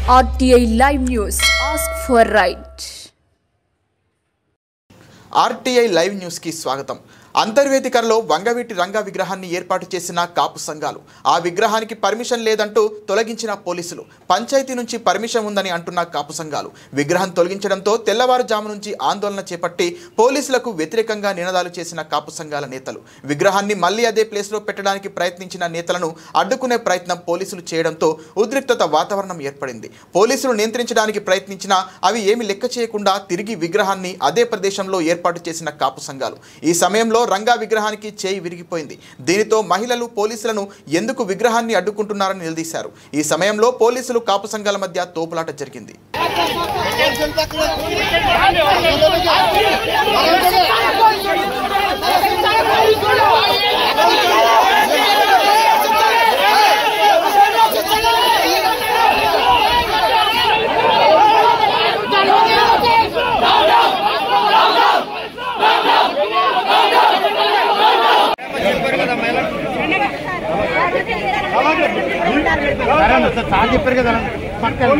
RTI Live News. Ask for right. RTI Live News की स्वागతం. అంతర్వేదికరలో వంగవీటి రంగా విగ్రహాన్ని ఏర్పాటు చేసిన కాపు సంఘాలు ఆ విగ్రహానికి పర్మిషన్ లేదంటూ తొలగించిన పోలీసులు పంచాయతీ నుంచి పర్మిషన్ ఉందని అంటున్న కాపు సంఘాలు విగ్రహం తొలగించడంతో తెల్లవారుజాము నుంచి ఆందోళన చేపట్టి పోలీసులకు వ్యతిరేకంగా నినాదాలు చేసిన కాపు సంఘాల నేతలు విగ్రహాన్ని మళ్లీ అదే ప్లేస్లో పెట్టడానికి ప్రయత్నించిన నేతలను అడ్డుకునే ప్రయత్నం పోలీసులు చేయడంతో ఉద్రిక్తత వాతావరణం ఏర్పడింది. పోలీసులు నియంత్రించడానికి ప్రయత్నించినా అవి ఏమీ లెక్క చేయకుండా తిరిగి విగ్రహాన్ని అదే ప్రదేశంలో ఏర్పాటు చేసిన కాపు సంఘాలు ఈ సమయంలో రంగా విగ్రహానికి చేయి విరిగిపోయింది. దీనితో మహిళలు పోలీసులను ఎందుకు విగ్రహాన్ని అడ్డుకుంటున్నారని నిలదీశారు. ఈ సమయంలో పోలీసులు కాపు సంఘాల మధ్య తోపులాట జరిగింది. సార్ చెప్పారు కదా పక్కన